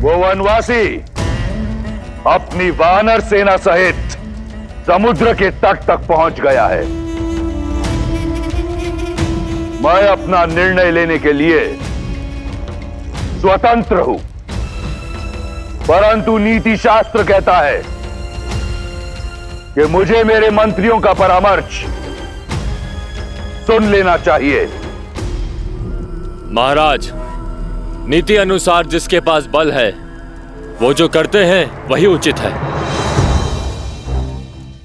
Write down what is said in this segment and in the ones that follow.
वो वनवासी अपनी वानर सेना सहित समुद्र के तट तक पहुंच गया है। मैं अपना निर्णय लेने के लिए स्वतंत्र हूं, परंतु नीति शास्त्र कहता है कि मुझे मेरे मंत्रियों का परामर्श सुन लेना चाहिए। महाराज, नीति अनुसार जिसके पास बल है वो जो करते हैं वही उचित है।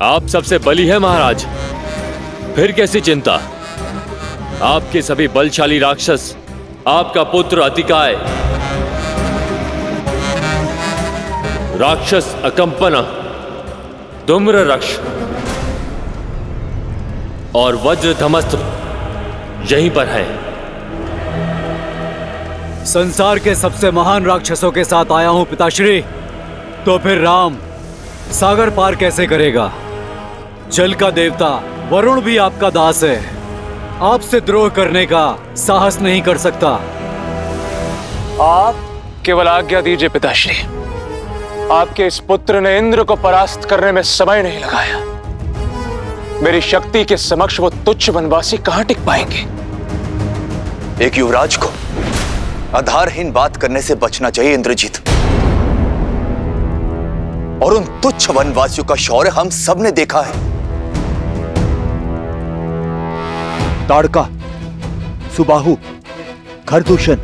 आप सबसे बली है महाराज, फिर कैसी चिंता। आपके सभी बलशाली राक्षस, आपका पुत्र अतिकाय, राक्षस अकंपना, धूम्र रक्ष और वज्र धमस्त्र यहीं पर है। संसार के सबसे महान राक्षसों के साथ आया हूं पिताश्री, तो फिर राम सागर पार कैसे करेगा? जल का देवता वरुण भी आपका दास है, आपसे द्रोह करने का साहस नहीं कर सकता। आप केवल आज्ञा दीजिए पिताश्री। आपके इस पुत्र ने इंद्र को परास्त करने में समय नहीं लगाया। मेरी शक्ति के समक्ष वो तुच्छ वनवासी कहां टिक पाएंगे? एक युवराज को आधारहीन बात करने से बचना चाहिए इंद्रजीत। और उन तुच्छ वनवासियों का शौर्य हम सब ने देखा है। ताड़का, सुबाहु, खरदूषण,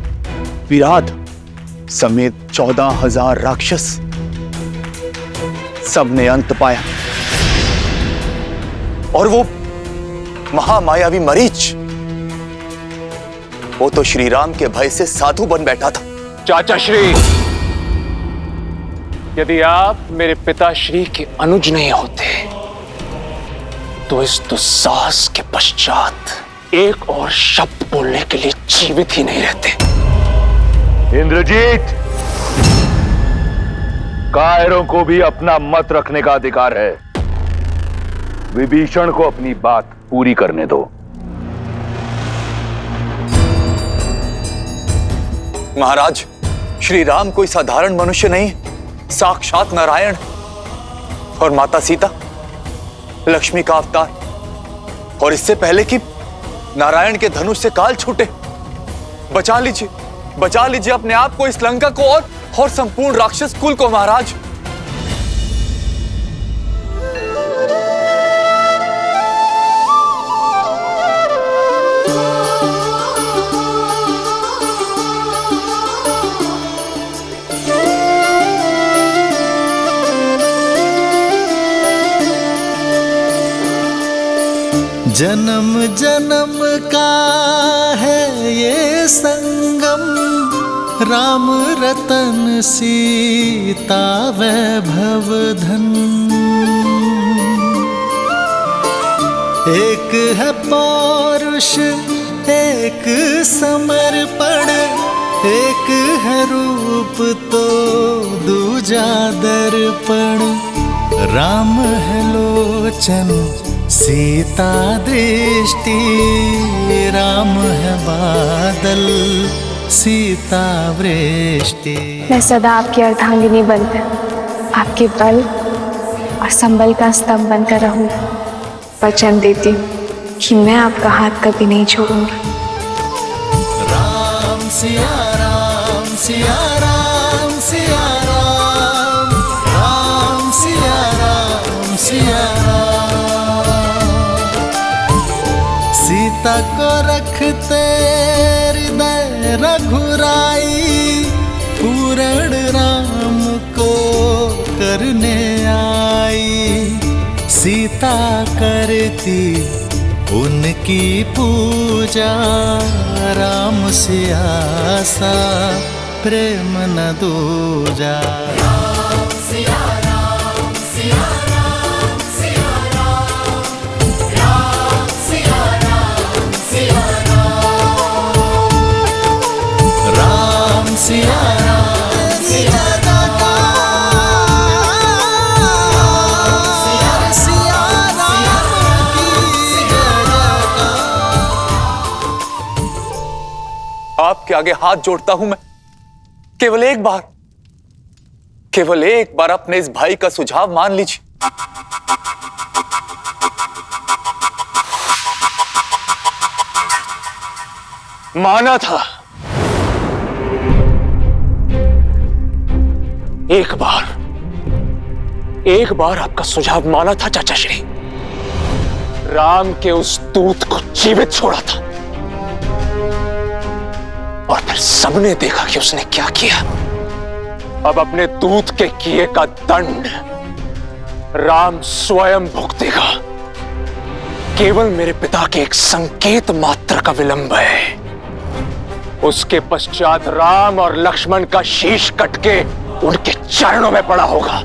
विराट समेत 14,000 राक्षस सबने अंत पाया। और वो महामायावी मरीच, वो तो श्री राम के भय से साधु बन बैठा था। चाचा श्री, यदि आप मेरे पिताश्री के अनुज नहीं होते तो इस दुस्साहस के पश्चात एक और शब्द बोलने के लिए जीवित ही नहीं रहते। इंद्रजीत, कायरों को भी अपना मत रखने का अधिकार है। विभीषण को अपनी बात पूरी करने दो। महाराज, श्री राम कोई साधारण मनुष्य नहीं, साक्षात नारायण और माता सीता लक्ष्मी का अवतार। और इससे पहले कि नारायण के धनुष से काल छूटे, बचा लीजिए अपने आप को, इस लंका को और संपूर्ण राक्षस कुल को। महाराज, जन्म जन्म का है ये संगम, राम रतन सीता वैभव धन। एक है पौरुष, एक समर्पण, एक है रूप तो दूजा दर्पण। राम है लोचन, सीता दृष्टि, राम है बादल, सीता वृष्टि। मैं सदा आपकी अर्धांगिनी बनकर, आपके बल और संबल का स्तंभ बनकर रहूंगी। वचन देती हूँ कि मैं आपका हाथ कभी नहीं छोड़ूंगी। राम सिया राम, सिया राम, सिया राम, राम सिया राम, सिया राम। सीता को रखते हृदय रघुराई, पूर्ण राम को करने आई। सीता करती उनकी पूजा, राम से आसा प्रेम न दूजा। राम सिया राम, सिया राम, सिया राम, राम सिया राम, सिया राम, राम सिया राम, सिया राम, सिया राम की जय। आपके आगे हाथ जोड़ता हूं मैं, केवल एक बार केवल एक बार अपने इस भाई का सुझाव मान लीजिए। माना था, एक बार आपका सुझाव माना था चाचा श्री। राम के उस दूत को जीवित छोड़ा था और फिर सबने देखा कि उसने क्या किया। अब अपने दूत के किए का दंड राम स्वयं भुगतेगा। केवल मेरे पिता के एक संकेत मात्र का विलंब है। उसके पश्चात राम और लक्ष्मण का शीश कट के उनके चरणों में पड़ा होगा।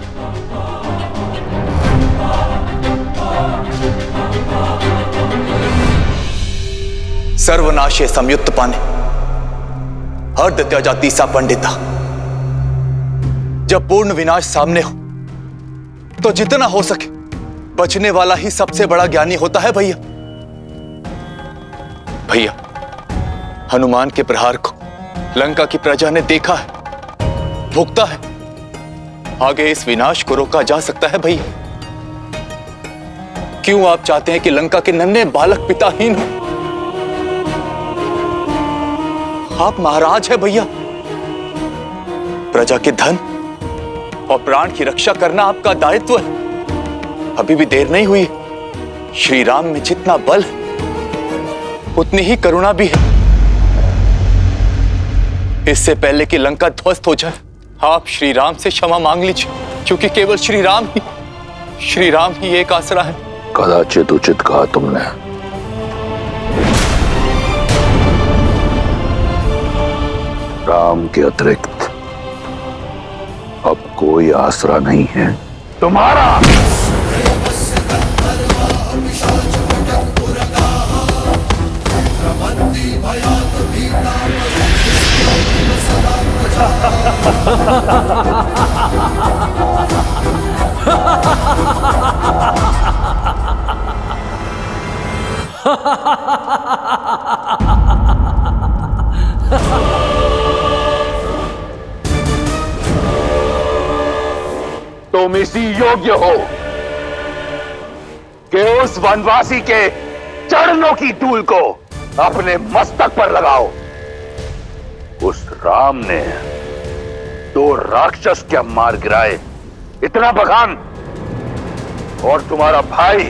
सर्वनाशे संयुक्त पाने हर्द त्याजा तीसा पंडिता। जब पूर्ण विनाश सामने हो तो जितना हो सके बचने वाला ही सबसे बड़ा ज्ञानी होता है भैया। भैया, हनुमान के प्रहार को लंका की प्रजा ने देखा है, भुगता है। आगे इस विनाश को रोका जा सकता है भैया। क्यों आप चाहते हैं कि लंका के नन्हे बालक पिताहीन हो? आप महाराज हैं भैया। प्रजा के धन और प्राण की रक्षा करना आपका दायित्व है। अभी भी देर नहीं हुई। श्री राम में जितना बल है उतनी ही करुणा भी है। इससे पहले कि लंका ध्वस्त हो जाए आप श्री राम से क्षमा मांग लीजिए, क्योंकि केवल श्री राम ही एक आसरा है। कदाचित उचित कहा तुमने। राम के अतिरिक्त अब कोई आसरा नहीं है तुम्हारा। तुम इसी योग्य हो कि उस वनवासी के चरणों की धूल को अपने मस्तक पर लगाओ। उस राम ने 2 राक्षस क्या मार गिराए, इतना बखान। और तुम्हारा भाई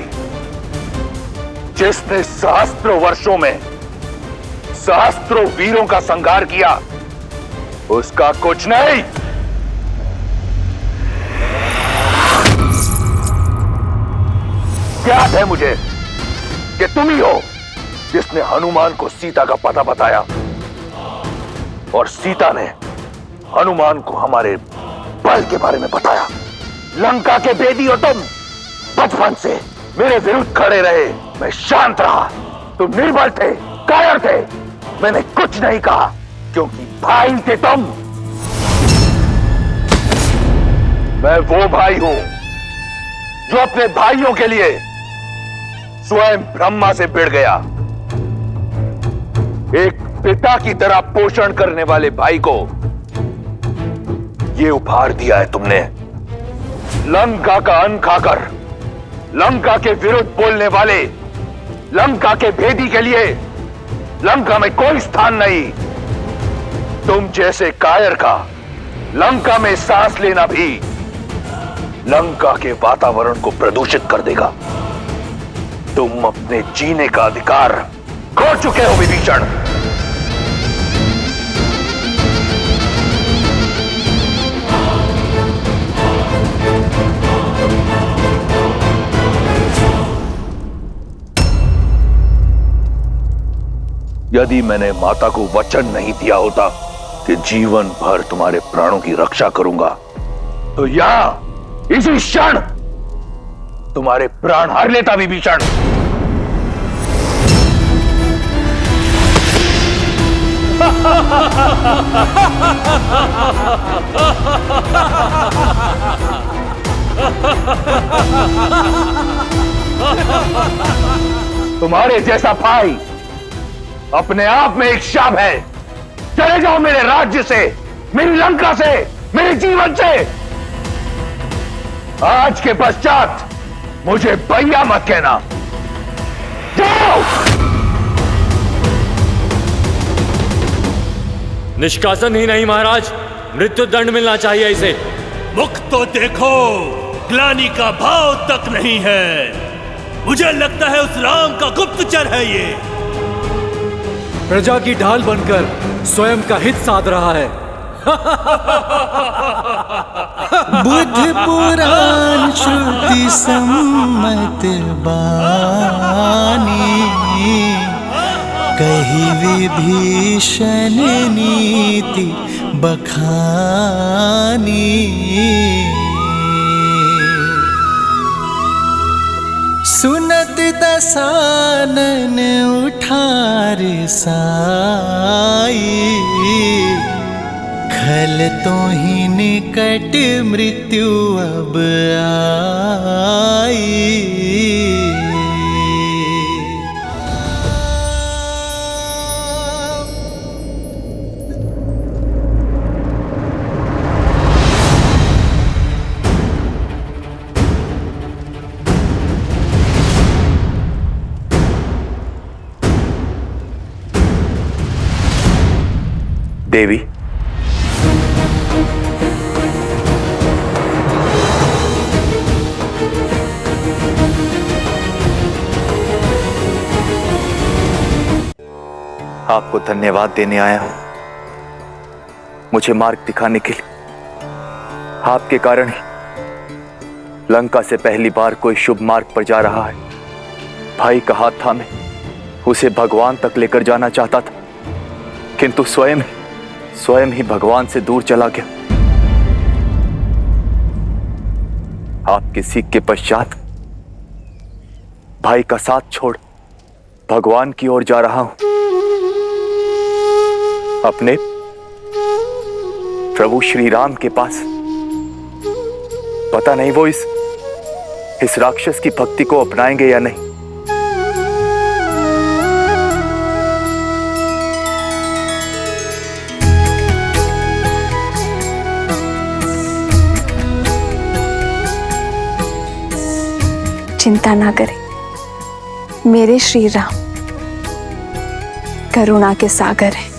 जिसने सहस्त्रों वर्षों में सहस्त्रों वीरों का संहार किया, उसका कुछ नहीं। याद है मुझे कि तुम ही हो जिसने हनुमान को सीता का पता बताया और सीता ने हनुमान को हमारे बल के बारे में बताया। लंका के बेदी हो तुम। बचपन से मेरे विरुद्ध खड़े रहे, मैं शांत रहा। तुम निर्बल थे, कायर थे। मैंने कुछ नहीं कहा क्योंकि भाई थे तुम। मैं वो भाई हूं जो अपने भाइयों के लिए स्वयं ब्रह्मा से भिड़ गया। एक पिता की तरह पोषण करने वाले भाई को ये उपहार दिया है तुमने। लंका का अन्न खाकर लंका के विरुद्ध बोलने वाले लंका के भेदी के लिए लंका में कोई स्थान नहीं। तुम जैसे कायर का लंका में सांस लेना भी लंका के वातावरण को प्रदूषित कर देगा। तुम अपने जीने का अधिकार खो चुके हो विभीषण। यदि मैंने माता को वचन नहीं दिया होता कि जीवन भर तुम्हारे प्राणों की रक्षा करूंगा, तो यहां इसी क्षण तुम्हारे प्राण हर लेता विभीषण। तुम्हारे जैसा भाई अपने आप में एक शाप है। चले जाओ मेरे राज्य से, मेरी लंका से, मेरे जीवन से। आज के पश्चात मुझे भैया मत कहना। जाओ। निष्कासन ही नहीं महाराज, मृत्यु दंड मिलना चाहिए इसे। मुख तो देखो, ग्लानि का भाव तक नहीं है। मुझे लगता है उस राम का गुप्तचर है ये। प्रजा की ढाल बनकर स्वयं का हित साध रहा है। बुद्ध पुराण श्रुति सम्मत बानी, कही विभीषण नीति बखानी। सुनत दसानन उठार साई, खल तो ही निकट मृत्यु अब आई। देवी, आपको धन्यवाद देने आया हूं, मुझे मार्ग दिखाने के लिए। आपके कारण ही लंका से पहली बार कोई शुभ मार्ग पर जा रहा है। भाई का हाथ थामे उसे भगवान तक लेकर जाना चाहता था, किंतु स्वयं ही भगवान से दूर चला गया। आपके सीख के पश्चात भाई का साथ छोड़ भगवान की ओर जा रहा हूं। अपने प्रभु श्री राम के पास। पता नहीं वो इस राक्षस की भक्ति को अपनाएंगे या नहीं। चिंता ना करें, मेरे श्री राम करुणा के सागर हैं,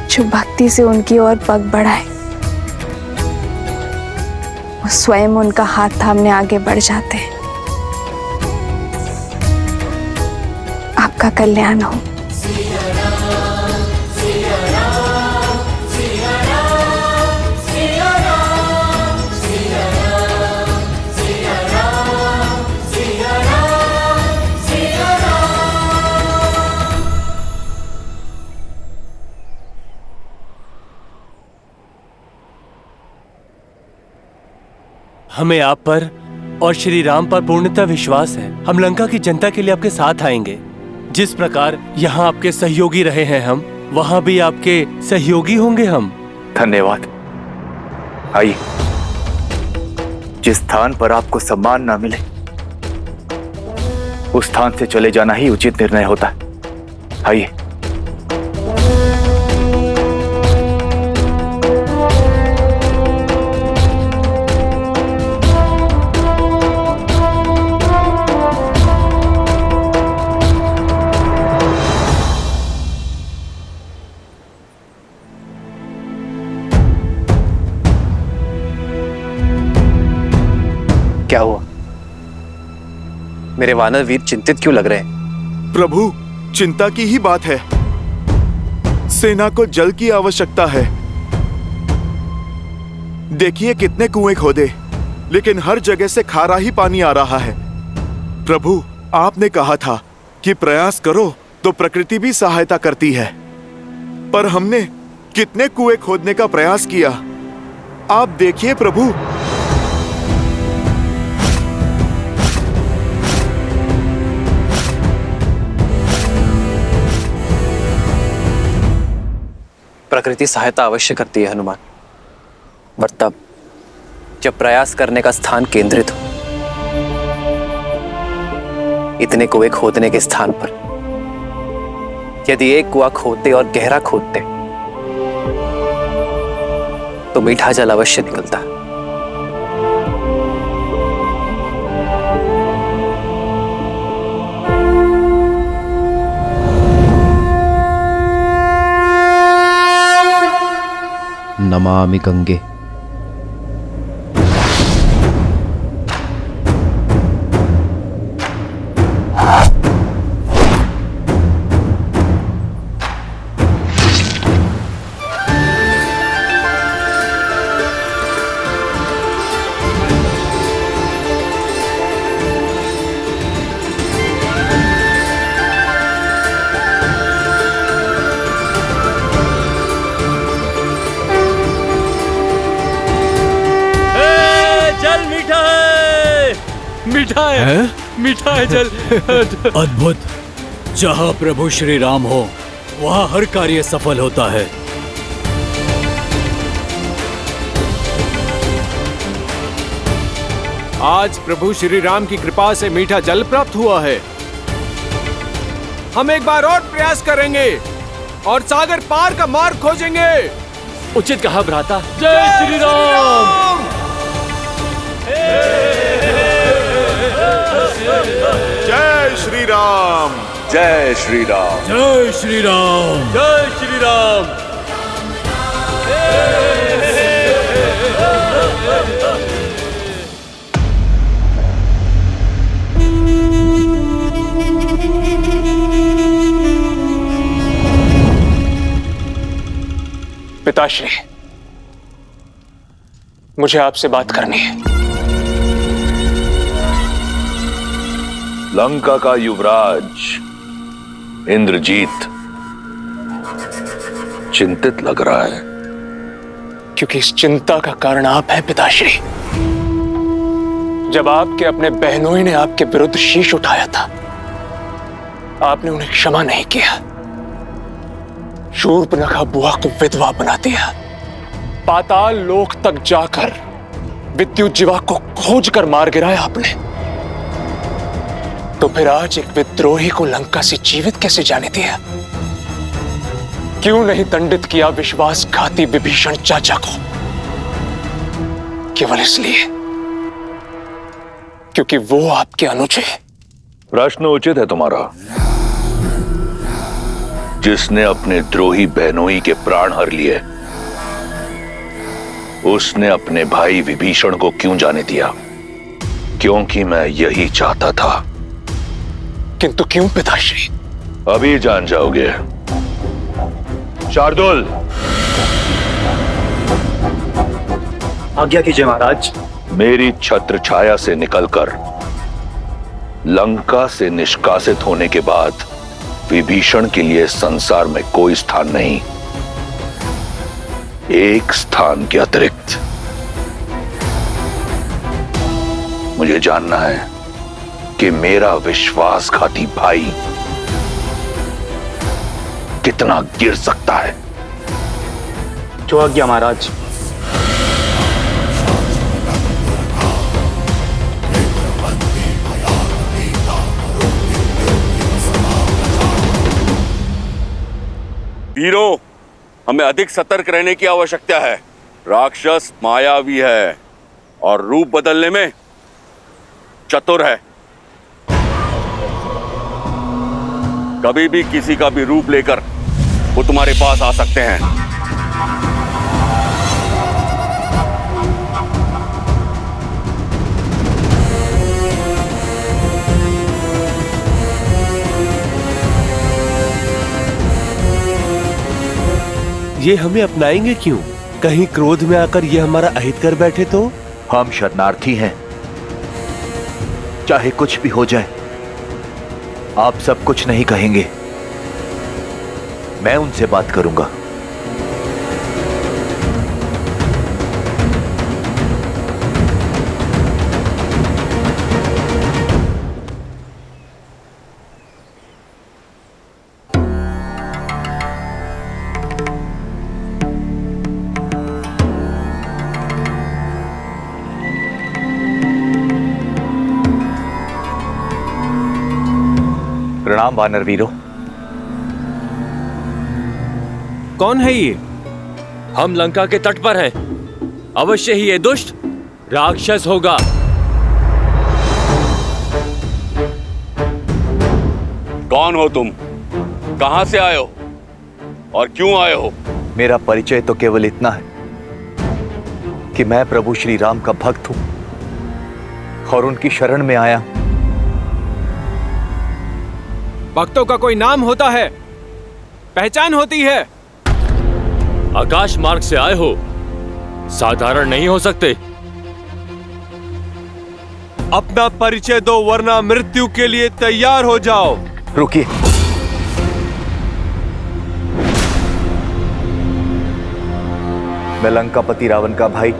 जो भक्ति से उनकी ओर पग बढ़ाए वो स्वयं उनका हाथ थामने आगे बढ़ जाते हैं। आपका कल्याण हो। हमें आप पर और श्री राम पर पूर्णतः विश्वास है। हम लंका की जनता के लिए आपके साथ आएंगे। जिस प्रकार यहाँ आपके सहयोगी रहे हैं हम, वहाँ भी आपके सहयोगी होंगे हम। धन्यवाद। आइए, जिस स्थान पर आपको सम्मान ना मिले उस स्थान से चले जाना ही उचित निर्णय होता है। आइए। क्या हुआ? मेरे वानर वीर चिंतित क्यों लग रहे हैं? प्रभु, चिंता की ही बात है। सेना को जल की आवश्यकता है। देखिए कितने कुएं खोदे, लेकिन हर जगह से खारा ही पानी आ रहा है। प्रभु, आपने कहा था कि प्रयास करो तो प्रकृति भी सहायता करती है, पर हमने कितने कुएं खोदने का प्रयास किया। आप देखिए प्रभु। प्रकृति सहायता अवश्य करती है हनुमान, पर तब जब प्रयास करने का स्थान केंद्रित हो। इतने कुएं खोदने के स्थान पर यदि एक कुआं खोदते और गहरा खोदते तो मीठा जल अवश्य निकलता। नमामि गंगे। मीठा है जल। अद्भुत। जहाँ प्रभु श्री राम हो वहाँ हर कार्य सफल होता है। आज प्रभु श्री राम की कृपा से मीठा जल प्राप्त हुआ है। हम एक बार और प्रयास करेंगे और सागर पार का मार्ग खोजेंगे। उचित कहा भ्राता। जय श्री राम। जय श्री राम। जय श्री राम। जय श्री राम। जय श्री राम। पिताश्री, मुझे आपसे बात करनी है। लंका का युवराज इंद्रजीत चिंतित लग रहा है। क्योंकि इस चिंता का कारण आप हैं पिताश्री। जब आपके अपने बहनोई ने आपके विरुद्ध शीश उठाया था, आपने उन्हें क्षमा नहीं किया। शूर्पणखा बुआ को विधवा बना दिया। पाताल लोक तक जाकर विद्युज्जीवा को खोज कर मार गिराया आपने। तो फिर आज एक विद्रोही को लंका से जीवित कैसे जाने दिया? क्यों नहीं दंडित किया विश्वासघाती विभीषण चाचा को? केवल इसलिए क्योंकि वो आपके अनुज है। प्रश्न उचित है तुम्हारा। जिसने अपने द्रोही बहनोई के प्राण हर लिए, उसने अपने भाई विभीषण को क्यों जाने दिया? क्योंकि मैं यही चाहता था। किंतु क्यों पिताश्री? अभी जान जाओगे। शार्दुल, आज्ञा कीजिए महाराज। मेरी छत्र छाया से निकलकर लंका से निष्कासित होने के बाद विभीषण के लिए संसार में कोई स्थान नहीं। एक स्थान के अतिरिक्त मुझे जानना है कि मेरा विश्वासघाती भाई कितना गिर सकता है। जो आज्ञा महाराज। वीरों, हमें अधिक सतर्क रहने की आवश्यकता है। राक्षस मायावी है और रूप बदलने में चतुर है। कभी भी किसी का भी रूप लेकर वो तुम्हारे पास आ सकते हैं। ये हमें अपनाएंगे क्यों? कहीं क्रोध में आकर ये हमारा अहित कर बैठे तो? हम शरणार्थी हैं, चाहे कुछ भी हो जाए आप सब कुछ नहीं कहेंगे। मैं उनसे बात करूंगा। प्रणाम वानर वीरों। कौन है ये? हम लंका के तट पर हैं। अवश्य ही ये दुष्ट राक्षस होगा। कौन हो तुम? कहां से आए हो और क्यों आए हो? मेरा परिचय तो केवल इतना है कि मैं प्रभु श्री राम का भक्त हूं और उनकी शरण में आया। भक्तों का कोई नाम होता है, पहचान होती है। आकाश मार्ग से आए हो, साधारण नहीं हो सकते। अपना परिचय दो वरना मृत्यु के लिए तैयार हो जाओ। रुकिए, मैं लंकापति रावण का भाई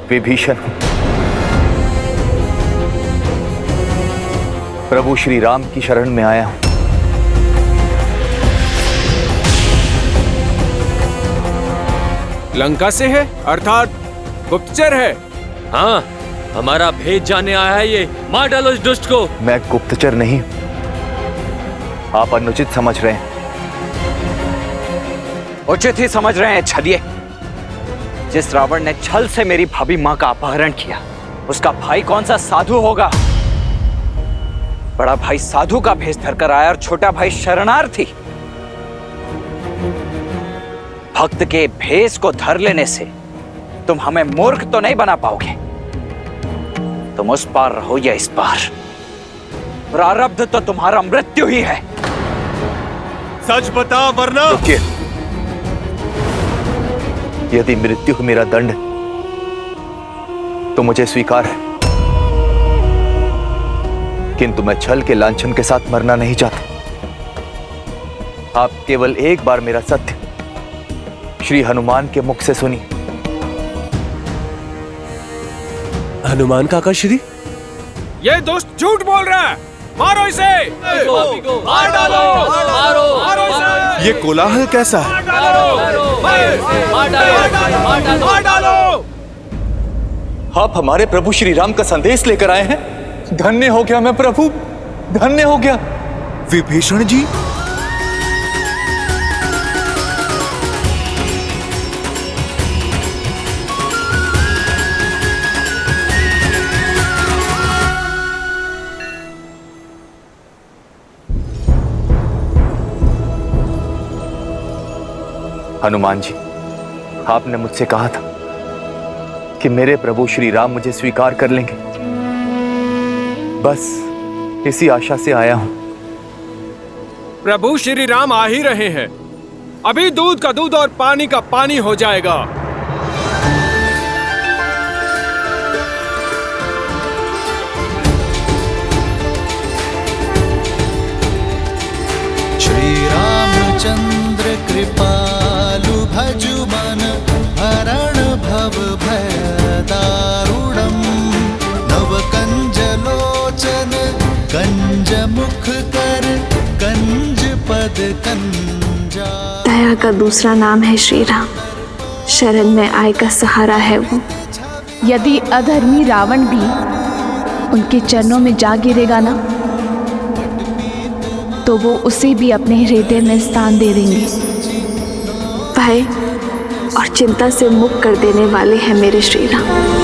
विभीषण हूं। प्रभु श्री राम की शरण में आया हूं। लंका से है, अर्थात गुप्तचर है। हाँ, हमारा भेद जानने आया है ये। मार डालो इस दुष्ट को। मैं गुप्तचर नहीं, आप अनुचित समझ रहे हैं। उचित ही समझ रहे हैं छलिए। जिस रावण ने छल से मेरी भाभी मां का अपहरण किया, उसका भाई कौन सा साधु होगा? बड़ा भाई साधु का भेष धरकर आया और छोटा भाई शरणार्थी। भक्त के भेष को धर लेने से तुम हमें मूर्ख तो नहीं बना पाओगे। तुम उस पार रहो या इस पार, प्रारब्ध तो तुम्हारा मृत्यु ही है। सच बता वरना। रुकिए, यदि मृत्यु मेरा दंड तो मुझे स्वीकार है, किंतु मैं छल के लांछन के साथ मरना नहीं चाहता। आप केवल एक बार मेरा सत्य श्री हनुमान के मुख से सुनिए। हनुमान काका श्री, ये दुष्ट झूठ बोल रहा है। मारो इसे। मार डालो, मारो इसे। ये कोलाहल कैसा है? मार डालो। आप हमारे प्रभु श्री राम का संदेश लेकर आए हैं। धन्य हो गया मैं प्रभु, धन्य हो गया। विभीषण जी, हनुमान जी, आपने मुझसे कहा था कि मेरे प्रभु श्री राम मुझे स्वीकार कर लेंगे। बस इसी आशा से आया हूं। प्रभु श्री राम आ ही रहे हैं। अभी दूध का दूध और पानी का पानी हो जाएगा। श्री रामचंद्र कृपालु भजु मन हरण भव भय दारुणम नव कंज लोचन कंज मुख कर कंज पद कंजा। दया का दूसरा नाम है श्री राम। शरण में आए का सहारा है वो। यदि अधर्मी रावण भी उनके चरणों में जा गिरेगा ना, तो वो उसे भी अपने हृदय में स्थान दे देंगे। भय और चिंता से मुक्त कर देने वाले हैं मेरे श्री राम।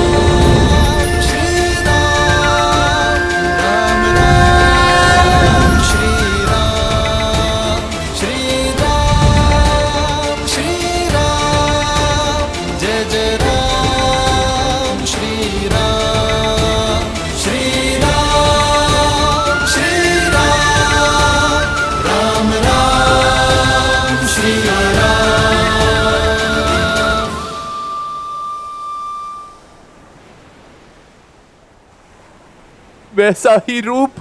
वैसा ही रूप,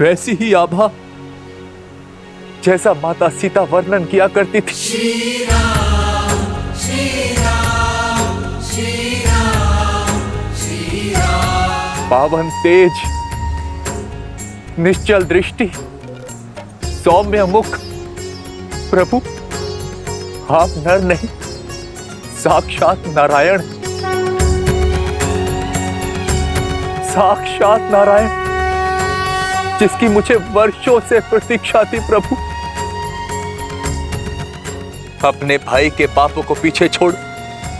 वैसी ही आभा जैसा माता सीता वर्णन किया करती थी। श्री राम, श्री राम, श्री राम, श्री राम। पावन तेज, निश्चल दृष्टि, सौम्य मुख। प्रभु, आप नर नहीं, साक्षात नारायण, साक्षात नारायण, जिसकी मुझे वर्षों से प्रतीक्षा थी। प्रभु, अपने भाई के पापों को पीछे छोड़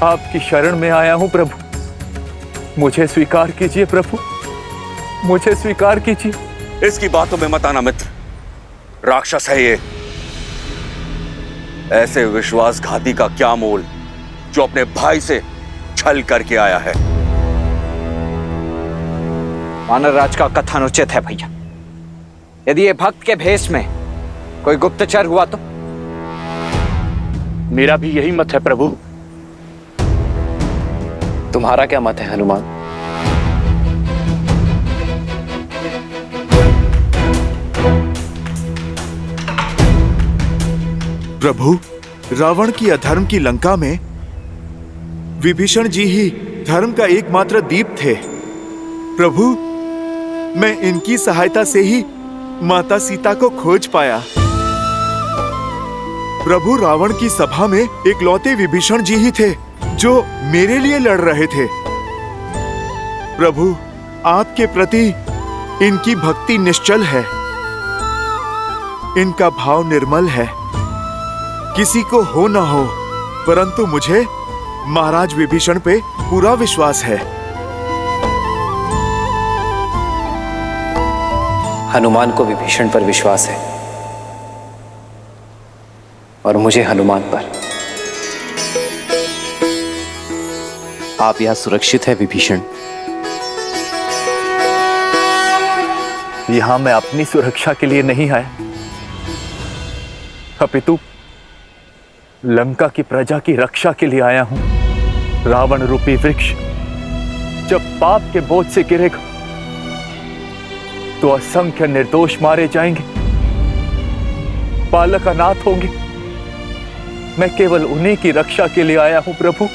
आपकी शरण में आया हूं। प्रभु, मुझे स्वीकार कीजिए। प्रभु, मुझे स्वीकार कीजिए। इसकी बातों में मत आना मित्र, राक्षस है ये। ऐसे विश्वासघाती का क्या मोल जो अपने भाई से छल करके आया है। वानर राज का कथन उचित है भैया। यदि ये भक्त के भेष में कोई गुप्तचर हुआ तो? मेरा भी यही मत है प्रभु। तुम्हारा क्या मत है हनुमान? प्रभु, रावण की अधर्म की लंका में विभीषण जी ही धर्म का एकमात्र दीप थे। प्रभु, मैं इनकी सहायता से ही माता सीता को खोज पाया। प्रभु, रावण की सभा में इकलौते विभीषण जी ही थे जो मेरे लिए लड़ रहे थे। प्रभु, आपके प्रति इनकी भक्ति निश्चल है, इनका भाव निर्मल है। किसी को हो न हो, परंतु मुझे महाराज विभीषण पे पूरा विश्वास है। हनुमान को विभीषण पर विश्वास है और मुझे हनुमान पर। आप यहां सुरक्षित है विभीषण। यहां मैं अपनी सुरक्षा के लिए नहीं आया, अपितु लंका की प्रजा की रक्षा के लिए आया हूं। रावण रूपी वृक्ष जब पाप के बोझ से गिरेगा तो असंख्य निर्दोष मारे जाएंगे, बालक अनाथ होंगे। मैं केवल उन्हीं की रक्षा के लिए आया हूं प्रभु।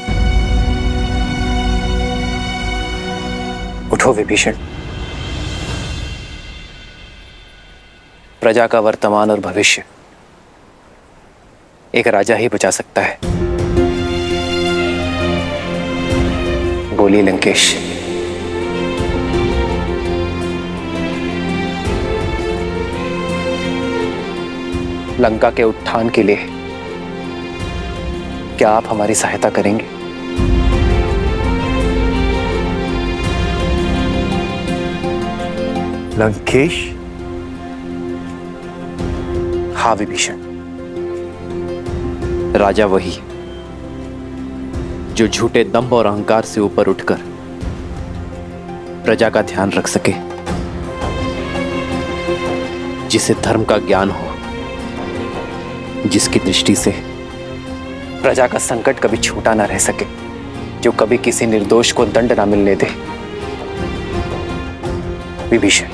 उठो विभीषण। प्रजा का वर्तमान और भविष्य एक राजा ही बचा सकता है। बोलिए लंकेश। लंका के उत्थान के लिए क्या आप हमारी सहायता करेंगे? लंकेश? हाँ विभीषण, राजा वही जो झूठे दंभ और अहंकार से ऊपर उठकर प्रजा का ध्यान रख सके, जिसे धर्म का ज्ञान हो, जिसकी दृष्टि से प्रजा का संकट कभी छूटा ना रह सके, जो कभी किसी निर्दोष को दंड ना मिलने दे। विभीषण,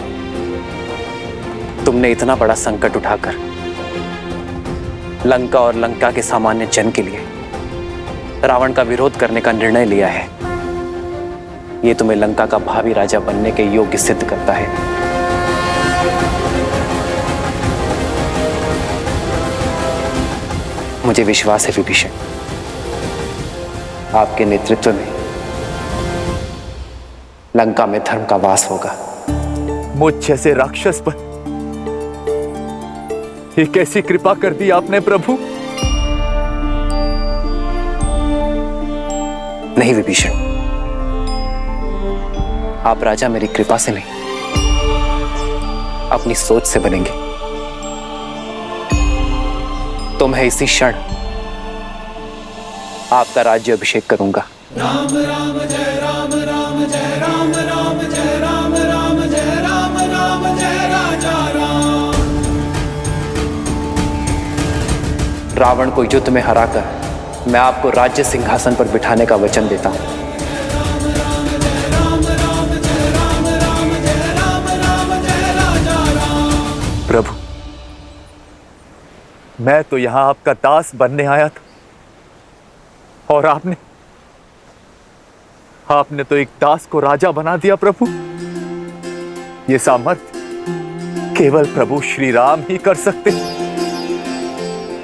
तुमने इतना बड़ा संकट उठाकर लंका और लंका के सामान्य जन के लिए रावण का विरोध करने का निर्णय लिया है। यह तुम्हें लंका का भावी राजा बनने के योग्य सिद्ध करता है। मुझे विश्वास है विभीषण, आपके नेतृत्व में लंका में धर्म का वास होगा। मुझ जैसे राक्षस पर ये कैसी कृपा कर दी आपने प्रभु? नहीं विभीषण, आप राजा मेरी कृपा से नहीं, अपनी सोच से बनेंगे। तो मैं इसी क्षण आपका राज्य अभिषेक करूंगा। राम राम जय राम राम जय राम राम जय राम राम जय राम राम जय राजा राम। रावण को युद्ध में हराकर मैं आपको राज्य सिंहासन पर बिठाने का वचन देता हूं। प्रभु, मैं तो यहां आपका दास बनने आया था और आपने तो एक दास को राजा बना दिया प्रभु। ये सामर्थ्य केवल प्रभु श्री राम ही कर सकते,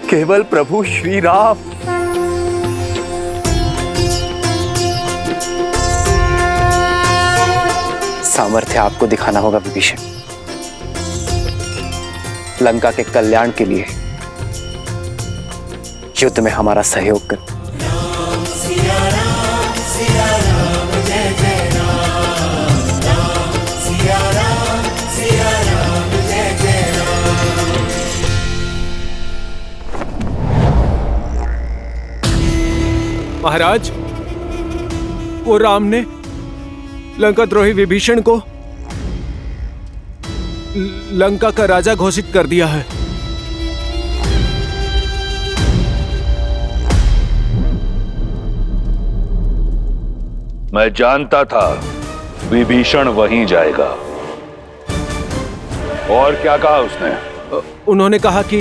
केवल प्रभु श्री राम। सामर्थ्य आपको दिखाना होगा विभीषण। लंका के कल्याण के लिए युद्ध में हमारा सहयोग कर। महाराज, वो राम ने लंका द्रोही विभीषण को लंका का राजा घोषित कर दिया है। मैं जानता था विभीषण वहीं जाएगा। और क्या कहा उसने? उन्होंने कहा कि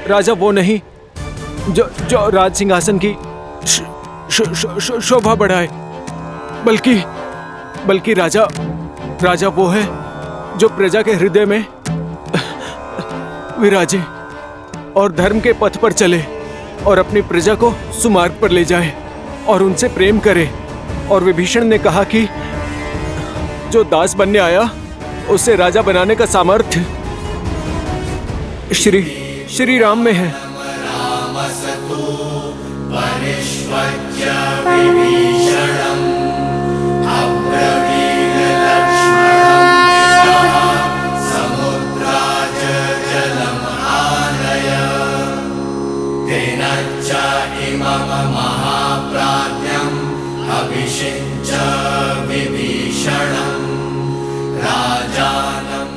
राजा वो नहीं जो राज सिंहासन की शोभा बढ़ाए, बल्कि राजा वो है जो प्रजा के हृदय में विराजे और धर्म के पथ पर चले और अपनी प्रजा को सुमार्ग पर ले जाए और उनसे प्रेम करे। और विभीषण ने कहा कि जो दास बनने आया उसे राजा बनाने का सामर्थ्य श्री राम में है।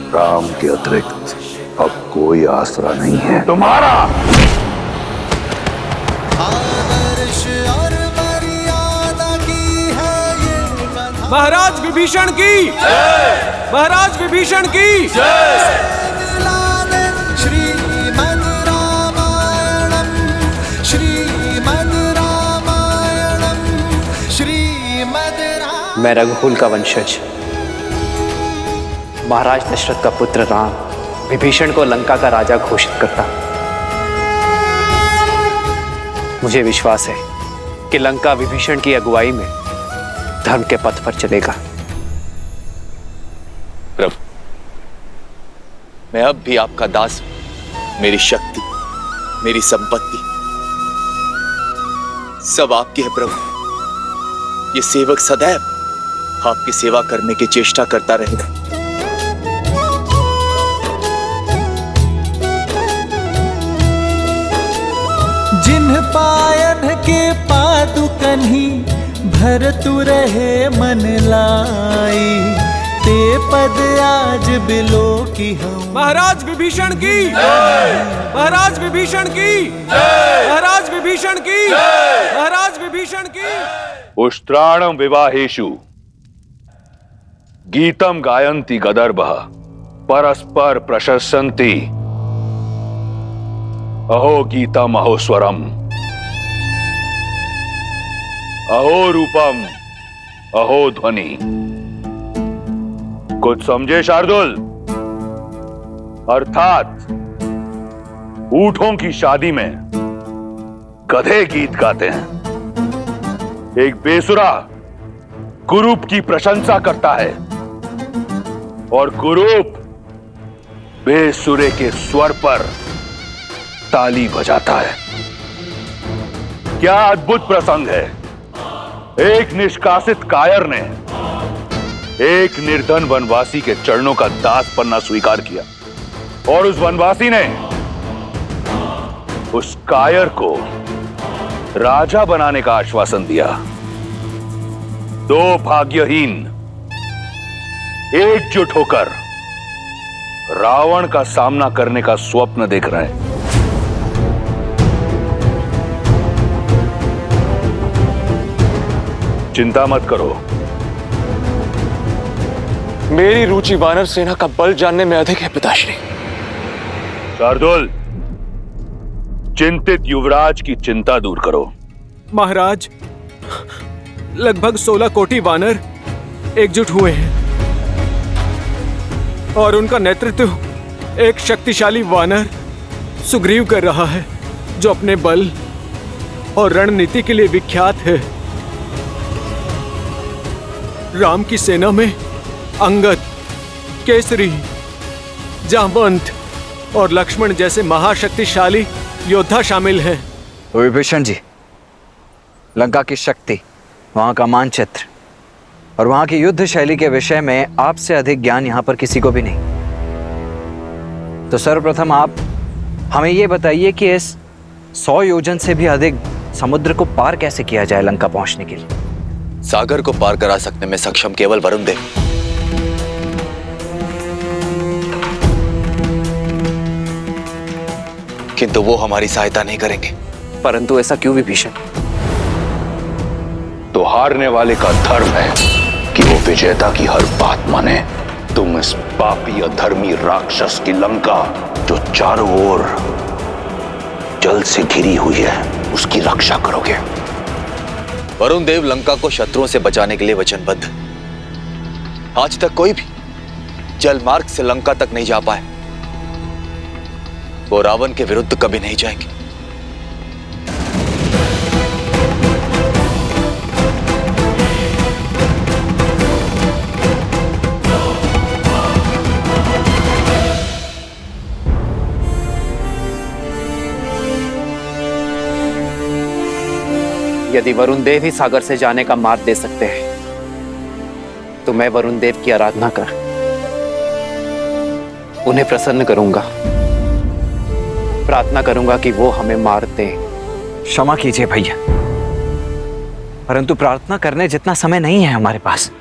राम के अतिरिक्त अब कोई आसरा नहीं है तुम्हारा। महाराज विभीषण की महाराज विभीषण की श्रीमद् रामायणम् श्रीमद् रामायणम् श्रीमद् रामायणम्। मैं रघुकुल का वंशज महाराज दशरथ का पुत्र राम विभीषण को लंका का राजा घोषित करता। मुझे विश्वास है कि लंका विभीषण की अगुवाई में धर्म के पथ पर चलेगा। प्रभु, मैं अब भी आपका दास हूं। मेरी शक्ति, मेरी संपत्ति सब आपकी है प्रभु। ये सेवक सदैव आपकी सेवा करने की चेष्टा करता रहेगा। जिन्ह पायन के पादुकन्ही भरतु रहे मन लाई, ते पद आज बिलो की हम। महाराज विभीषण की महाराज विभीषण की महाराज विभीषण की महाराज विभीषण की। उष्ट्राणं विवाहेषु गीतम गायन्ति गदर्भः परस्पर प्रशस्यन्ति। अहो गीतम अहो स्वरम अहो रूपम अहो ध्वनि। कुछ समझे शार्दुल? अर्थात ऊंटों की शादी में गधे गीत गाते हैं। एक बेसुरा कुरूप की प्रशंसा करता है और कुरूप बेसुरे के स्वर पर ताली बजाता है। क्या अद्भुत प्रसंग है। एक निष्कासित कायर ने एक निर्धन वनवासी के चरणों का दास बनना स्वीकार किया और उस वनवासी ने उस कायर को राजा बनाने का आश्वासन दिया। दो भाग्यहीन एकजुट होकर रावण का सामना करने का स्वप्न देख रहे हैं। चिंता मत करो। मेरी रुचि वानर सेना का बल जानने में अधिक है पिताश्री। शार्दुल, चिंतित युवराज की चिंता दूर करो। महाराज, लगभग 16 कोटि वानर एकजुट हुए हैं और उनका नेतृत्व एक शक्तिशाली वानर सुग्रीव कर रहा है, जो अपने बल और रणनीति के लिए विख्यात है। राम की सेना में अंगद, केसरी, जामवंत और लक्ष्मण जैसे महाशक्तिशाली योद्धा शामिल हैं। विभीषण जी, लंका की शक्ति, वहां का मानचित्र और वहां की युद्ध शैली के विषय में आपसे अधिक ज्ञान यहां पर किसी को भी नहीं। तो सर्वप्रथम आप हमें यह बताइए कि इस 100 योजन से भी अधिक समुद्र को पार कैसे किया जाए लंका पहुंचने के लिए। सागर को पार करा सकने में सक्षम केवल वरुण देव। किंतु वो हमारी सहायता नहीं करेंगे। परंतु ऐसा क्यों विभीषण? तो हारने वाले का धर्म है कि वो विजेता की हर बात माने। तुम इस पापी अधर्मी राक्षस की लंका जो चारों ओर जल से घिरी हुई है, उसकी रक्षा करोगे। वरुण देव लंका को शत्रुओं से बचाने के लिए वचनबद्ध। आज तक कोई भी जल मार्ग से लंका तक नहीं जा पाए। वो रावण के विरुद्ध कभी नहीं जाएंगे। यदि वरुण देव ही सागर से जाने का मार्ग दे सकते हैं तो मैं वरुण देव की आराधना कर उन्हें प्रसन्न करूंगा। प्रार्थना करूंगा कि वो हमें मार दें। क्षमा कीजिए भैया, परंतु प्रार्थना करने जितना समय नहीं है हमारे पास।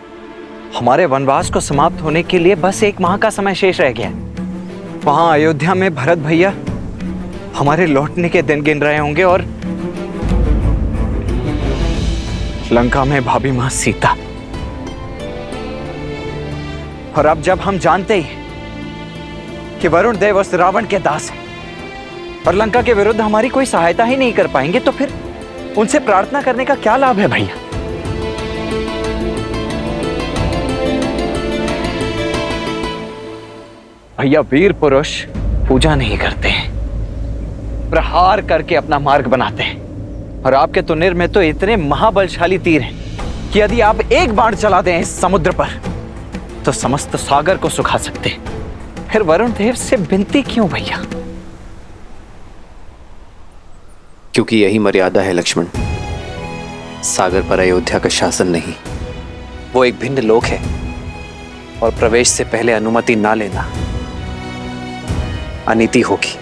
हमारे वनवास को समाप्त होने के लिए बस 1 माह का समय शेष रह गया। वहां अयोध्या में भरत भैया हमारे लौटने के दिन गिन रहे होंगे और लंका में भाभी मां सीता। और अब जब हम जानते ही कि वरुण देव उस रावण के दास हैं और लंका के विरुद्ध हमारी कोई सहायता ही नहीं कर पाएंगे, तो फिर उनसे प्रार्थना करने का क्या लाभ है भैया? भैया, वीर पुरुष पूजा नहीं करते हैं, प्रहार करके अपना मार्ग बनाते हैं। और आपके तुनिर में तो इतने महाबलशाली तीर हैं कि यदि आप एक बाण चला दें इस समुद्र पर तो समस्त सागर को सुखा सकते हैं। फिर वरुण देव से विनती क्यों भैया? क्योंकि यही मर्यादा है लक्ष्मण। सागर पर अयोध्या का शासन नहीं, वो एक भिन्न लोक है और प्रवेश से पहले अनुमति ना लेना अनीति होगी।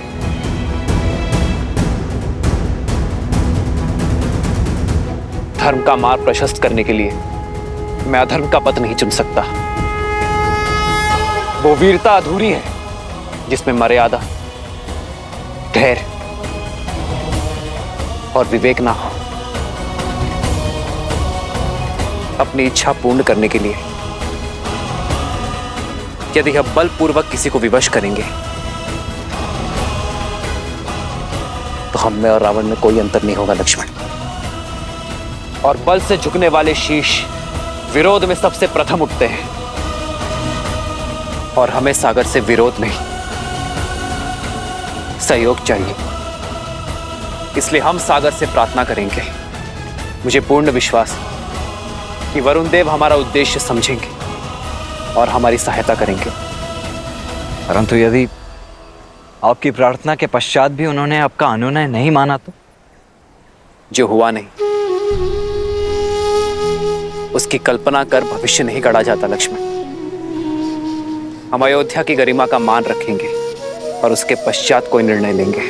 धर्म का मार्ग प्रशस्त करने के लिए मैं अधर्म का पथ नहीं चुन सकता। वो वीरता अधूरी है जिसमें मर्यादा, धैर्य और विवेक ना हो। अपनी इच्छा पूर्ण करने के लिए यदि हम बलपूर्वक किसी को विवश करेंगे तो हम में और रावण में कोई अंतर नहीं होगा लक्ष्मण। और बल से झुकने वाले शीश विरोध में सबसे प्रथम उठते हैं और हमें सागर से विरोध नहीं, सहयोग चाहिए। इसलिए हम सागर से प्रार्थना करेंगे। मुझे पूर्ण विश्वास है कि वरुण देव हमारा उद्देश्य समझेंगे और हमारी सहायता करेंगे। परंतु यदि आपकी प्रार्थना के पश्चात भी उन्होंने आपका अनुनय नहीं माना तो? जो हुआ नहीं उसकी कल्पना कर भविष्य नहीं गढ़ा जाता लक्ष्मण। हम अयोध्या की गरिमा का मान रखेंगे और उसके पश्चात कोई निर्णय लेंगे।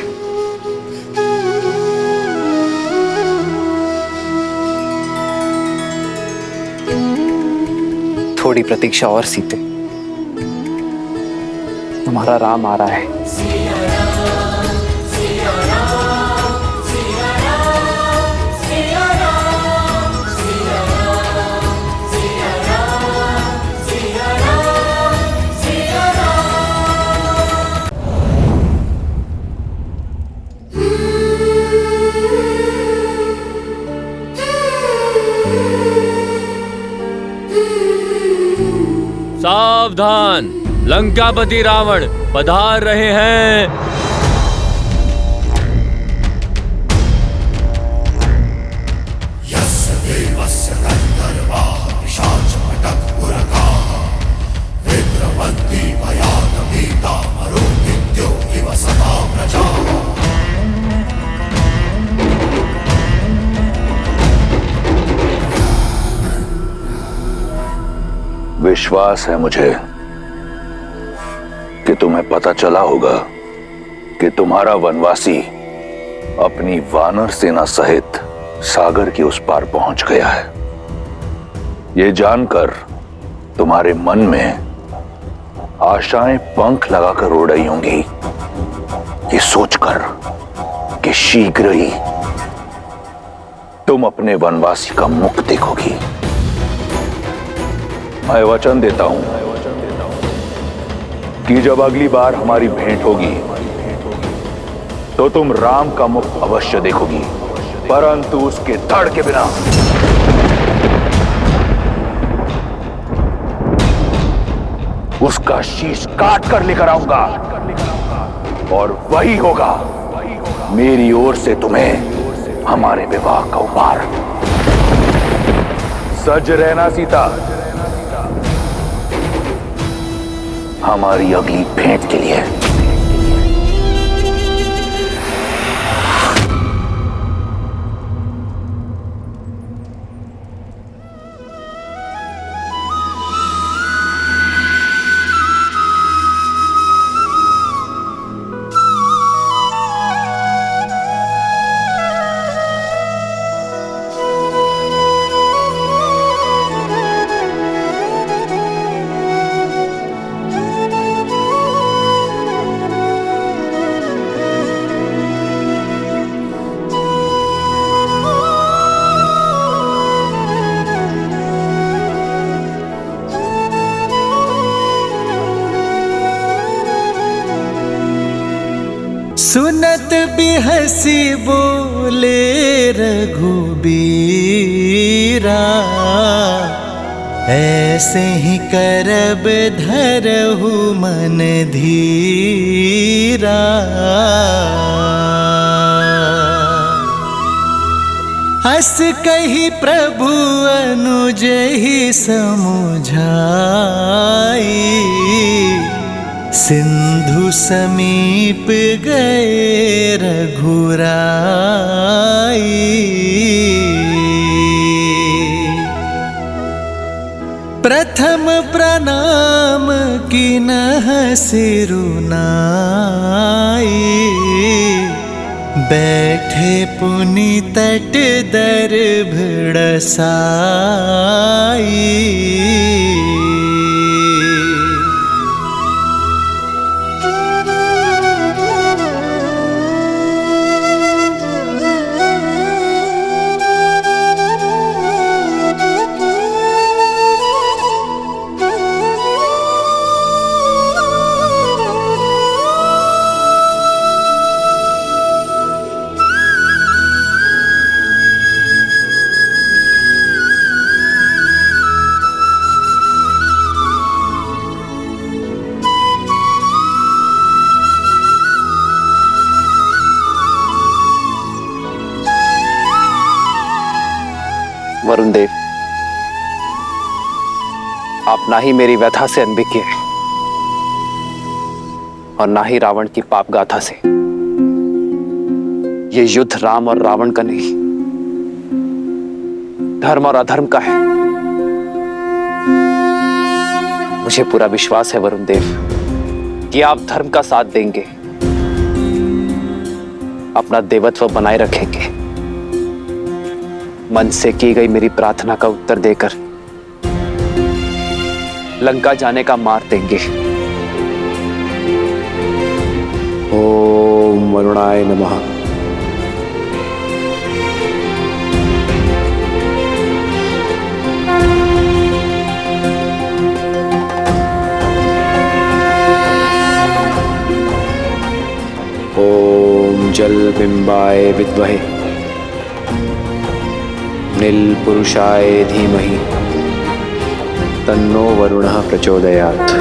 थोड़ी प्रतीक्षा और सीते, तुम्हारा राम आ रहा है। सावधान, लंकापति रावण पधार रहे हैं। विश्वास है मुझे कि तुम्हें पता चला होगा कि तुम्हारा वनवासी अपनी वानर सेना सहित सागर के उस पार पहुंच गया है। ये जानकर तुम्हारे मन में आशाएं पंख लगाकर उड़ रही होंगी, ये सोचकर कि शीघ्र ही तुम अपने वनवासी का मुख देखोगी। मैं वचन देता हूं कि जब अगली बार हमारी भेंट होगी तो तुम राम का मुख अवश्य देखोगी, परंतु उसके धड़ के बिना। उसका शीश काट कर लेकर आऊंगा और वही होगा मेरी ओर से तुम्हें हमारे विवाह का उपहार। सज रहना सीता, हमारी अगली भेंट के लिए। सुनत भी हंसी बोले रघुबीरा, ऐसे ही करब धरहु मन धीरा। हंस कही प्रभु अनुज ही समुझाई, सिंधु समीप गए रघुराई। प्रथम प्रणाम किन्ह सिरुनाई, बैठे पुनि तट दर्भ डसाई। वरुण देव, आप ना ही मेरी व्यथा से अनभिज्ञ हैं और ना ही रावण की पाप गाथा से। ये युद्ध राम और रावण का नहीं, धर्म और अधर्म का है। मुझे पूरा विश्वास है वरुण देव कि आप धर्म का साथ देंगे, अपना देवत्व बनाए रखेंगे, मन से की गई मेरी प्रार्थना का उत्तर देकर लंका जाने का मार्ग देंगे। ओम वरुणाय नमः। ओम जल बिंबाय विद्महे नील पुरुषाय धीमहि तन्नो वरुणः प्रचोदयात्।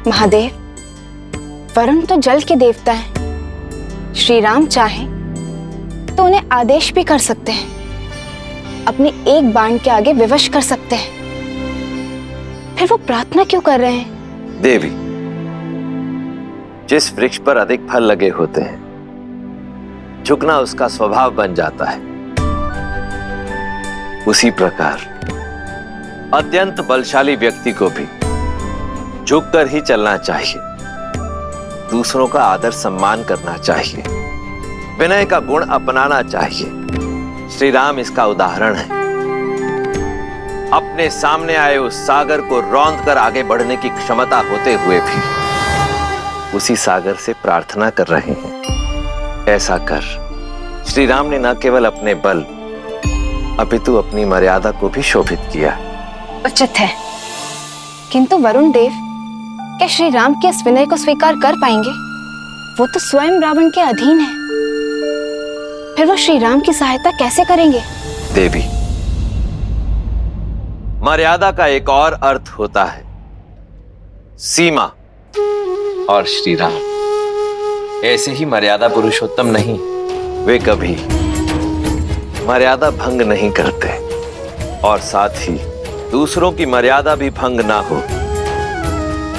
महादेव, वरुण तो जल के देवता हैं। श्री राम चाहें तो उन्हें आदेश भी कर सकते हैं, अपने एक बाण के आगे विवश कर सकते हैं। फिर वो प्रार्थना क्यों कर रहे हैं? देवी, जिस वृक्ष पर अधिक फल लगे होते हैं, झुकना उसका स्वभाव बन जाता है। उसी प्रकार अत्यंत बलशाली व्यक्ति को भी झुककर ही चलना चाहिए, दूसरों का आदर सम्मान करना चाहिए, विनय का गुण अपनाना चाहिए। श्री राम इसका उदाहरण है। अपने सामने आए उस सागर को रौंद कर आगे बढ़ने की क्षमता होते हुए भी उसी सागर से प्रार्थना कर रहे हैं। ऐसा कर श्री राम ने न केवल अपने बल अपितु अपनी मर्यादा को भी शोभित किया। उचित है, किंतु वरुण देव क्या श्री राम के इस विनय को स्वीकार कर पाएंगे? वो तो स्वयं रावण के अधीन है, फिर वो श्री राम की सहायता कैसे करेंगे? देवी, मर्यादा का एक और अर्थ होता है सीमा, और श्री राम ऐसे ही मर्यादा पुरुषोत्तम नहीं, वे कभी मर्यादा भंग नहीं करते और साथ ही दूसरों की मर्यादा भी भंग ना हो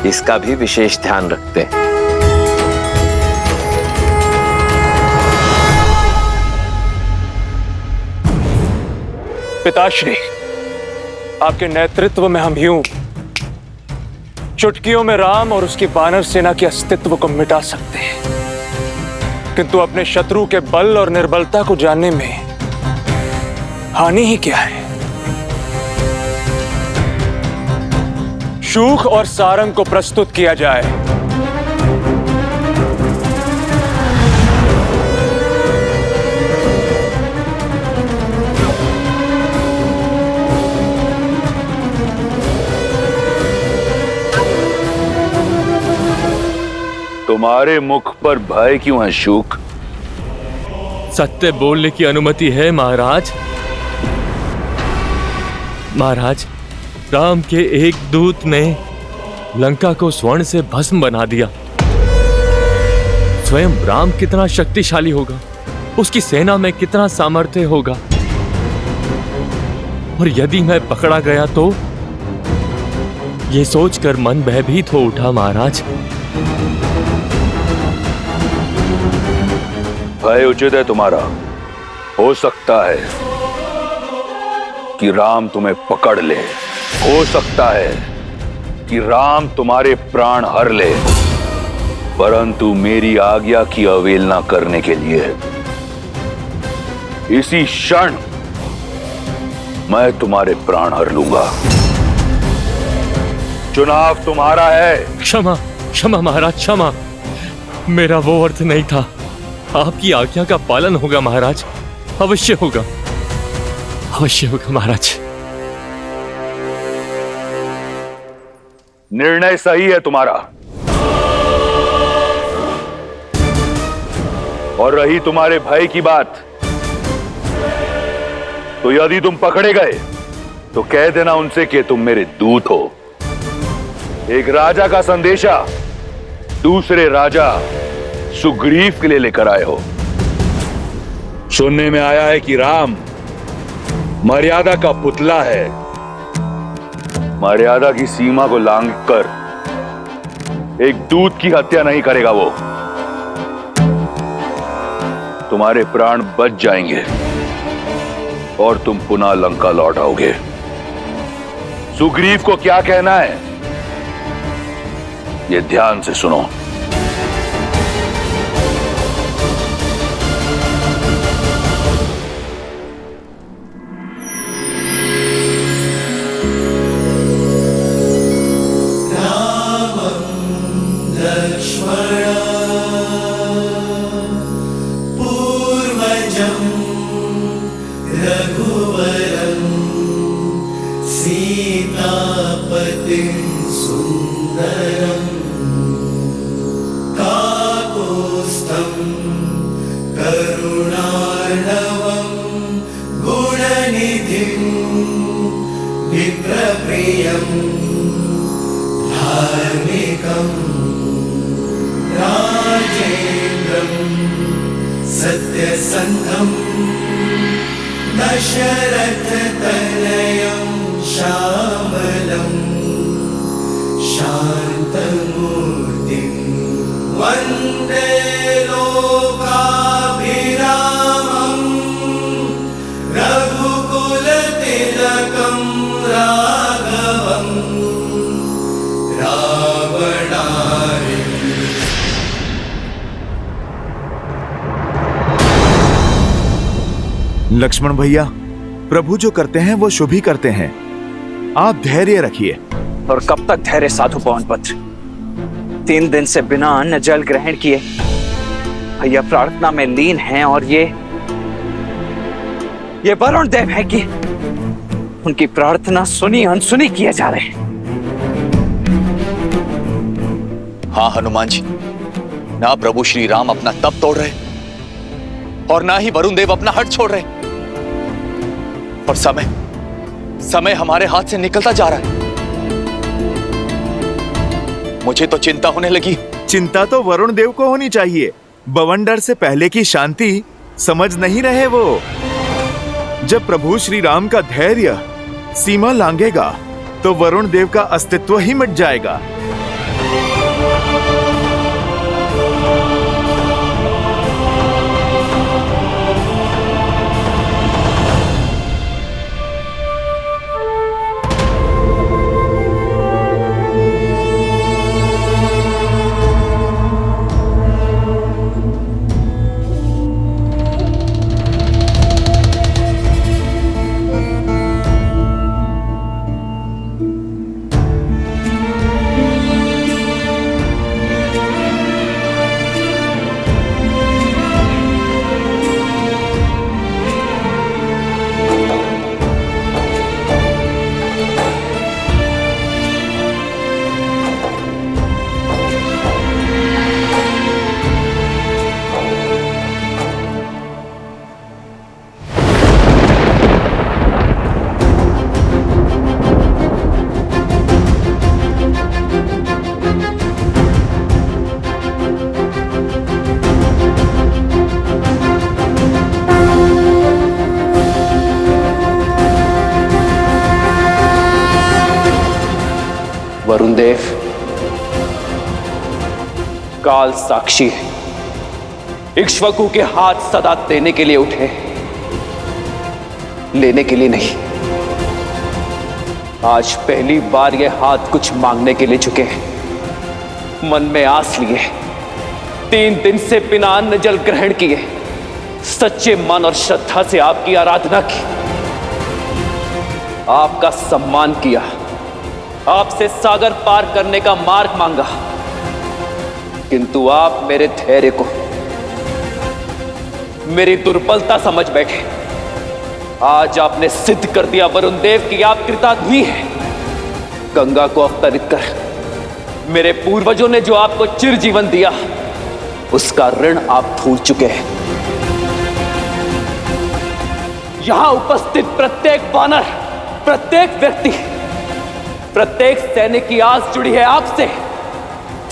इसका भी विशेष ध्यान रखते हैं। पिताश्री, आपके नेतृत्व में हम यूं चुटकियों में राम और उसकी वानर सेना के अस्तित्व को मिटा सकते हैं, किंतु अपने शत्रु के बल और निर्बलता को जानने में हानि ही क्या है? शूख और सारंग को प्रस्तुत किया जाए। तुम्हारे मुख पर भय क्यों है शूक? सत्य बोलने की अनुमति है महाराज। महाराज, राम के एक दूत ने लंका को स्वर्ण से भस्म बना दिया। स्वयं राम कितना शक्तिशाली होगा, उसकी सेना में कितना सामर्थ्य होगा, और यदि मैं पकड़ा गया तो यह सोचकर मन भयभीत हो उठा महाराज। भय उचित है तुम्हारा। हो सकता है कि राम तुम्हें पकड़ ले, हो सकता है कि राम तुम्हारे प्राण हर ले, परंतु मेरी आज्ञा की अवहेलना करने के लिए इसी क्षण मैं तुम्हारे प्राण हर लूंगा। चुनाव तुम्हारा है। क्षमा क्षमा महाराज, क्षमा। मेरा वो अर्थ नहीं था। आपकी आज्ञा का पालन होगा महाराज, अवश्य होगा, अवश्य होगा महाराज। निर्णय सही है तुम्हारा। और रही तुम्हारे भय की बात, तो यदि तुम पकड़े गए तो कह देना उनसे कि तुम मेरे दूत हो। एक राजा का संदेशा दूसरे राजा सुग्रीव के लिए लेकर आए हो। सुनने में आया है कि राम मर्यादा का पुतला है। मर्यादा की सीमा को लांघकर एक दूत की हत्या नहीं करेगा वो। तुम्हारे प्राण बच जाएंगे और तुम पुनः लंका लौट आओगे। सुग्रीव को क्या कहना है ये ध्यान से सुनो। सत्यसन्धं दशरथतनयं श्यामलं शान्तमूर्तिं वन्दे लोकाभिरामं रघुकुलते लक्ष्मण भैया, प्रभु जो करते हैं वो शुभ ही करते हैं। आप धैर्य रखिए। और कब तक धैर्य साधु पवनपुत्र? 3 दिन से बिना अन्न जल ग्रहण किए भैया प्रार्थना में लीन हैं, और ये वरुण देव है कि उनकी प्रार्थना सुनी अनसुनी किए जा रहे हैं। हाँ हनुमान जी, ना प्रभु श्री राम अपना तप तोड़ रहे और ना ही वरुण देव अपना हट छोड़ रहे, और समय हमारे हाथ से निकलता जा रहा है। मुझे तो चिंता होने लगी। चिंता तो वरुण देव को होनी चाहिए। बवंडर से पहले की शांति समझ नहीं रहे वो। जब प्रभु श्री राम का धैर्य सीमा लांघेगा तो वरुण देव का अस्तित्व ही मिट जाएगा। वरुण देव काल साक्षी है, इक्ष्वाकु के हाथ सदा देने के लिए उठे, लेने के लिए नहीं। आज पहली बार ये हाथ कुछ मांगने के लिए झुके हैं। मन में आस लिए, 3 दिन से बिना अन्न जल ग्रहण किए, सच्चे मन और श्रद्धा से आपकी आराधना की, आपका सम्मान किया, आपसे सागर पार करने का मार्ग मांगा, किंतु आप मेरे धैर्य को मेरी दुर्बलता समझ बैठे। आज आपने सिद्ध कर दिया वरुण देव कि आप कृतार्थी हैं। गंगा को अवतरित कर मेरे पूर्वजों ने जो आपको चिर जीवन दिया, उसका ऋण आप भूल चुके हैं। यहां उपस्थित प्रत्येक वानर, प्रत्येक व्यक्ति, प्रत्येक सैनिक की आस जुड़ी है आपसे।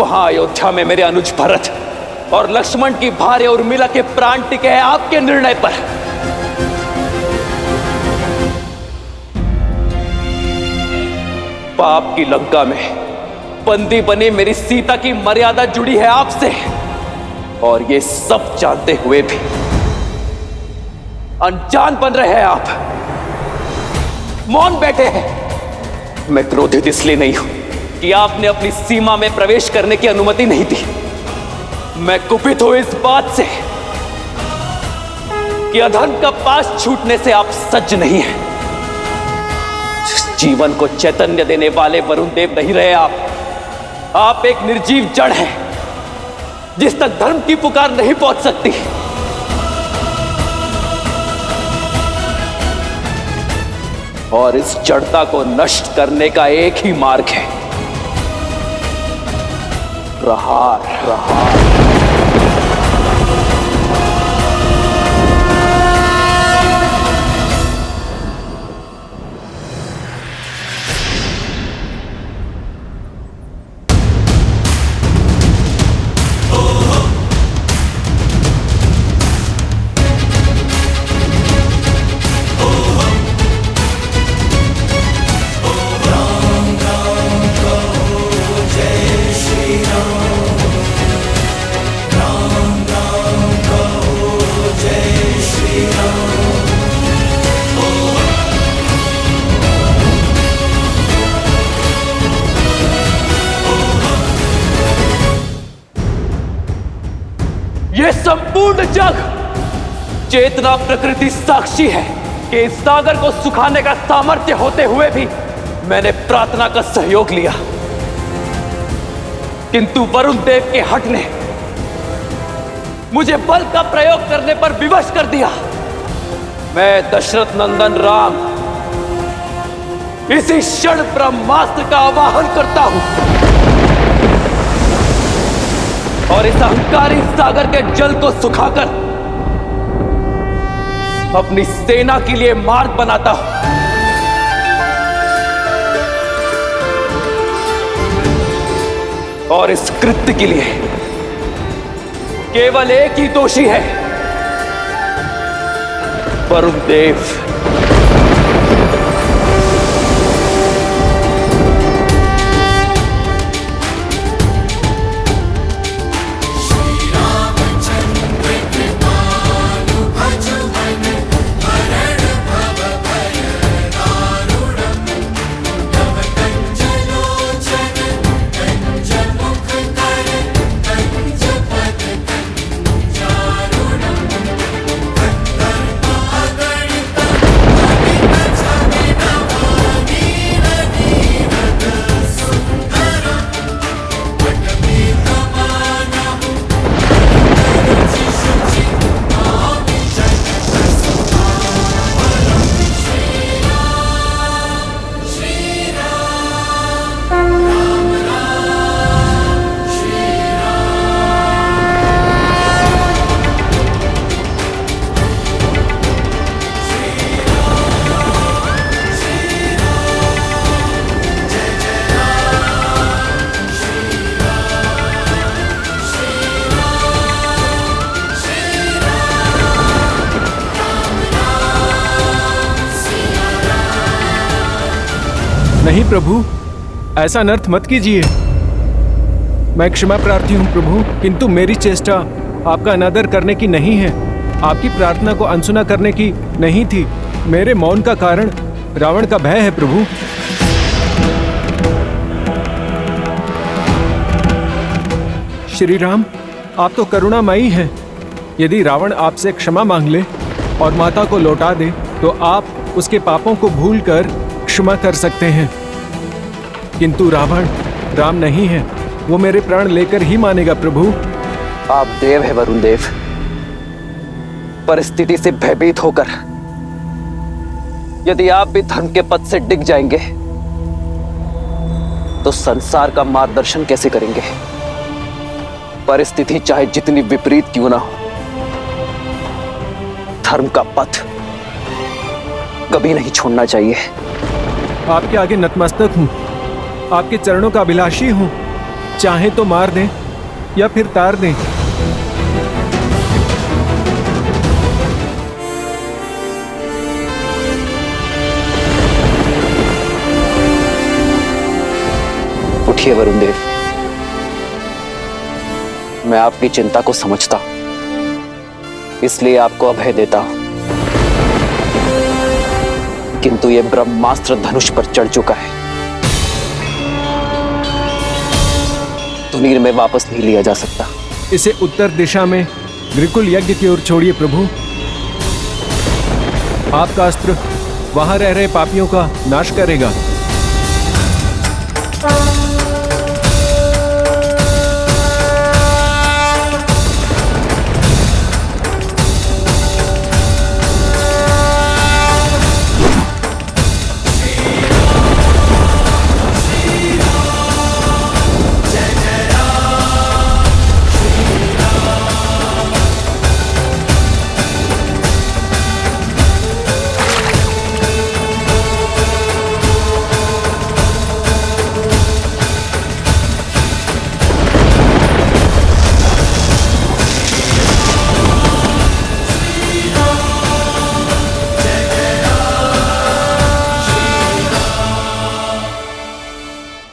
वहां अयोध्या में मेरे अनुज भरत और लक्ष्मण की भार्या उर्मिला के प्राण टिके हैं आपके निर्णय पर। पाप की लंका में बंदी बनी मेरी सीता की मर्यादा जुड़ी है आपसे, और ये सब जानते हुए भी अनजान बन रहे हैं आप, मौन बैठे हैं। मैं क्रोधित इसलिए नहीं हूं कि आपने अपनी सीमा में प्रवेश करने की अनुमति नहीं दी। मैं कुपित हूं इस बात से कि अधर्म का पास छूटने से आप सज्ज नहीं हैं। जीवन को चैतन्य देने वाले वरुण देव नहीं रहे आप एक निर्जीव जड़ हैं, जिस तक धर्म की पुकार नहीं पहुंच सकती। और इस जड़ता को नष्ट करने का एक ही मार्ग है, प्रहार। चेतना प्रकृति साक्षी है कि इस सागर को सुखाने का सामर्थ्य होते हुए भी मैंने प्रार्थना का सहयोग लिया, किंतु वरुण देव के हठ ने मुझे बल का प्रयोग करने पर विवश कर दिया। मैं दशरथ नंदन राम इसी क्षण ब्रह्मास्त्र का आवाहन करता हूं और इस अहंकारी सागर के जल को सुखाकर अपनी सेना के लिए मार्ग बनाता हूं। और इस कृत्य के लिए केवल एक ही दोषी है, वरुण देव। नहीं प्रभु, ऐसा अनर्थ मत कीजिए। मैं क्षमा प्रार्थी हूँ प्रभु, किंतु मेरी चेष्टा आपका अनादर करने की नहीं है, आपकी प्रार्थना को अनसुना करने की नहीं थी। मेरे मौन का कारण रावण का भय है प्रभु। श्री राम, आप तो करुणामयी हैं। यदि रावण आपसे क्षमा मांग ले और माता को लौटा दे तो आप उसके पापों को भूलकर क्षमा कर सकते हैं, किंतु रावण राम नहीं है, वो मेरे प्राण लेकर ही मानेगा प्रभु। आप देव है वरुण देव, परिस्थिति से भयभीत होकर यदि आप भी धर्म के पथ से डिग जाएंगे तो संसार का मार्गदर्शन कैसे करेंगे? परिस्थिति चाहे जितनी विपरीत क्यों ना हो, धर्म का पथ कभी नहीं छोड़ना चाहिए। आपके आगे नतमस्तक हूँ, आपके चरणों का अभिलाषी हूँ। चाहे तो मार दें या फिर तार दें। उठिए वरुण देव, मैं आपकी चिंता को समझता हूं, इसलिए आपको अभय देता हूं, किंतु यह ब्रह्मास्त्र धनुष पर चढ़ चुका है, तुनीर में वापस नहीं लिया जा सकता। इसे उत्तर दिशा में ग्रिकुल यज्ञ की ओर छोड़िए प्रभु। आपका अस्त्र वहां रह रहे पापियों का नाश करेगा।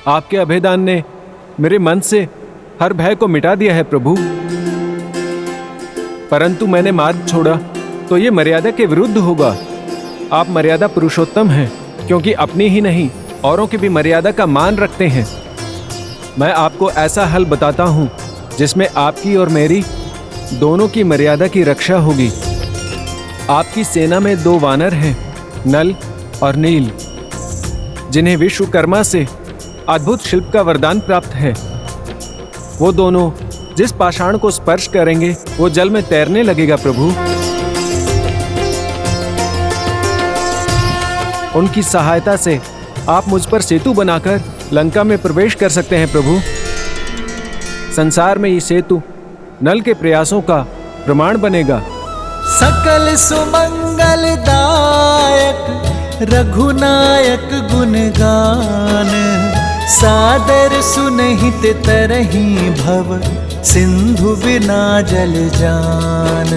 आपके अभेदान ने मेरे मन से हर भय को मिटा दिया है प्रभु, परंतु मैंने मार्ग छोड़ा तो ये मर्यादा के विरुद्ध होगा। आप मर्यादा पुरुषोत्तम हैं, क्योंकि अपनी ही नहीं औरों की भी मर्यादा का मान रखते हैं। मैं आपको ऐसा हल बताता हूं जिसमें आपकी और मेरी दोनों की मर्यादा की रक्षा होगी। आपकी सेना में 2 वानर हैं, नल और नील, जिन्हें विश्वकर्मा से अद्भुत शिल्प का वरदान प्राप्त है। वो दोनों जिस पाषाण को स्पर्श करेंगे वो जल में तैरने लगेगा प्रभु। उनकी सहायता से आप मुझ पर सेतु बनाकर लंका में प्रवेश कर सकते हैं प्रभु। संसार में ये सेतु नल के प्रयासों का प्रमाण बनेगा। सकल सुमंगलदायक रघुनायक गुणगान, सादर सुनहित तरही भव सिंधु बिना जल जान।